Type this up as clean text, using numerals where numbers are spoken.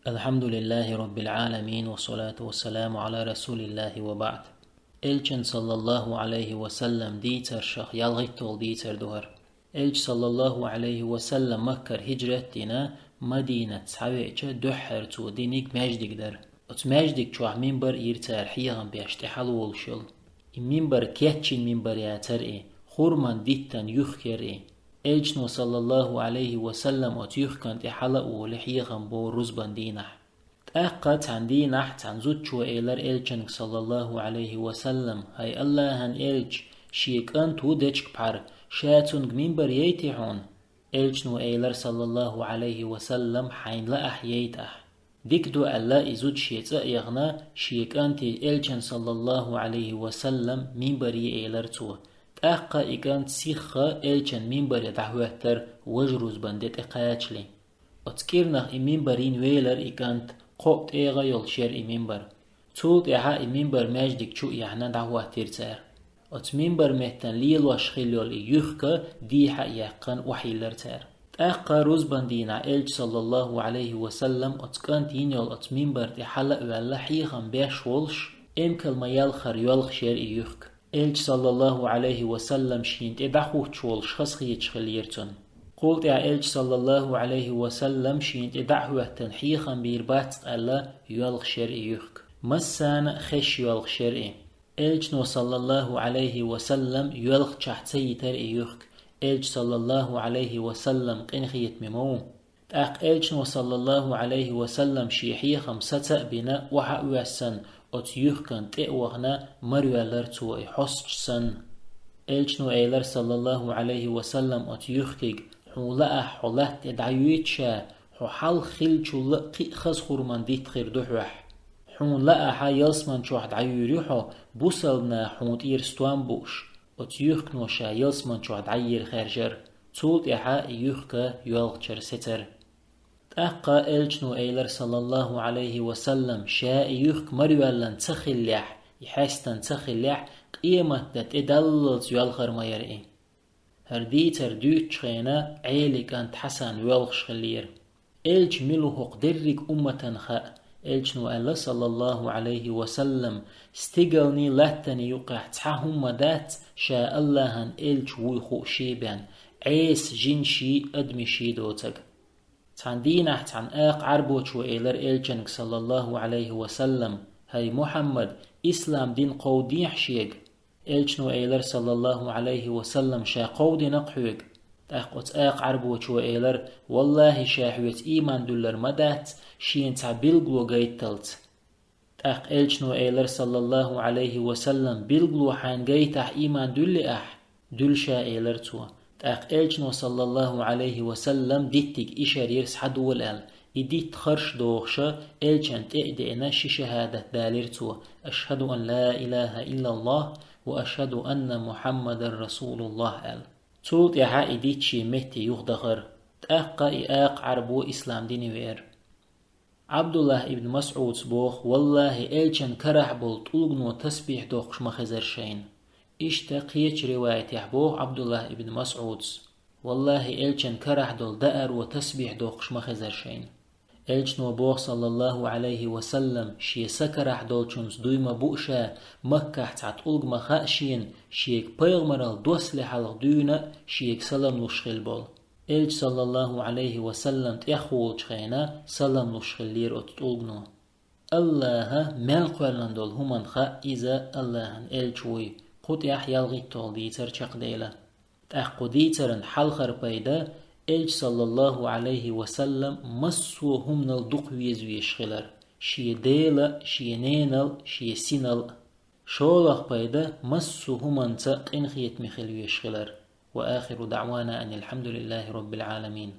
الحمد لله رب العالمين والصلاة والسلام على رسول الله وبعد. إلچن صلى الله عليه وسلم ديتر شخ يلغيتول ديتر دوهر. إلچ صلى الله عليه وسلم مكر هجرتنا مدينة سعوية دحر تو دينيك ماجدك در. ات ماجدك چوح منبر يرتار حيغم بيشتحل والشل. منبر كيتشين منبر ياتر خورمان ديتن يخكر إلچنو صلى الله عليه وسلم ات يخكن تحلق ولحيغم بو رزبان دينح. تأقت عن دينح تنزود شو إيلر إلچنك صلى الله عليه وسلم هاي الله هن إلچ شيك أنتو ديشك بحر شاتونج منبر ييتحون. إلچنو إيلر صلى الله عليه وسلم حين لا أحييتح. ديكدو ألا إزود شيت يغنى شيك أنتي إلچن صلى الله عليه وسلم منبر ييلر تو. تأقا إيقانت سيخة إلچن منبر دعوتر وجروز بندت إقاياتشلي. أتكيرنخ منبرين ويلر إيقانت قوت إيغا يلشير منبر. تولت إيها منبر ماجدك شو إيحنا دعوتر تار. أت منبر مهتن ليل واشخيليول إيوخكا ديحا إيقان وحيلر تار. تأقا روز بندينا إلج صلى الله عليه وسلم أتكانت ينيول أت منبر تحلق ولا حيخم بيش ولش إمكال ما يلخر يلخ شير إيوخك. إلج صلى الله عليه وسلم شينت إدحوه تشول شخصي يتشخليرتون. قلت يا إلج صلى الله عليه وسلم شينت إدحوه تنحيخا بيربات ألا يلغ شرئيوك مسان خش يلغ شرئي. إلج نو صلى الله عليه وسلم يلغ شحتي ترئيوك. إلج صلى الله عليه وسلم قنخيت ممو. تأق إلج نو صلى الله عليه وسلم شيحيخا ستأ بنا وحا سن أتيوخكن تأوغنا مريولرتو حسج سن. إلچنو إيلر صلى الله عليه وسلم أتيوخكيك حولا حولات تدعيويتشا حال خلچو لقي خز خورمان ديت خير دوحوح حولا حا يلسمان چوح دعيوريحو بوسلنا حوت إيرستوان بوش أتيوخكنو شا يلسمان چوح دعير خيرجر تولت إحا إيوخكا يلغچر ستر. أقا إلچنو إيلر صلى الله عليه وسلم شاء يخك مريولن تخليح يحستن تخليح قيمة تدلل يالخر ما يرئي. هرديتر دوت شخينا عيلك أنت حسن يالخش خلير. إلچ ملو قدرك أمة خاء. إلچنو ألا صلى الله عليه وسلم استقلني لاتني يقع تحهم مدات شاء اللهن إلچ ويخو شيبان عيس جنشي أدمشي دوتك. تان دينح تان آق عربوش وإيلر إلچنك صلى الله عليه وسلم هاي محمد إسلام دين قوديح شيق. إلچنو إيلر صلى الله عليه وسلم شا قودي نقحوك. تاقوت آق عربوش وإيلر والله شاحويت إيمان دولر مدات شين تعبيلغلو غيتلت. تاق إلچنو إيلر صلى الله عليه وسلم بيلغلو حان غيتح إيمان دولي دول شا إيلر تو. تاق إلچنو صلى الله عليه وسلم ديتك إشار يرس حدو الأل إديت خرش دوخشا إلچن تأدئنا شهادة داليرتو أشهد أن لا إله إلا الله وأشهد أن محمد رسول الله أل تولت يحا إديت شي مهتي يغدغر. تأقا إياق عربو إسلام ديني وير. عبد الله ابن مسعود بوخ والله إلچن كرح بول طلقنو تسبيح دوخش مخزر شين. اشتقيت رواية يحبوه عبد الله ابن مسعود والله إلچن كرح دول دأر وتسبيح دوخش مخزر شين. إلچنو بوخ صلى الله عليه وسلم شي سكرح دول چونس دويما بوشا مكة تعت ألغ مخاشين شيك بيغمرال دوسلي حلق دونا شيك سلام لشخل بول. إلچ صلى الله عليه وسلم تأخول چخينا سلام لشخل لير أتتولغنو. الله ملقوالن دول همان خا إذا الله إلچوي قد يحيالغي تول ديتر چق ديلا. تأخو ديترن حلخر بيدا إلج صلى الله عليه وسلم مسو هم نلدق ويزويش خلر شي ديلا شي نينل شي سينل شولخ بيدا مسو هم انت قنخيت مخل ويش خلر. وآخر دعوانا أن الحمد لله رب العالمين.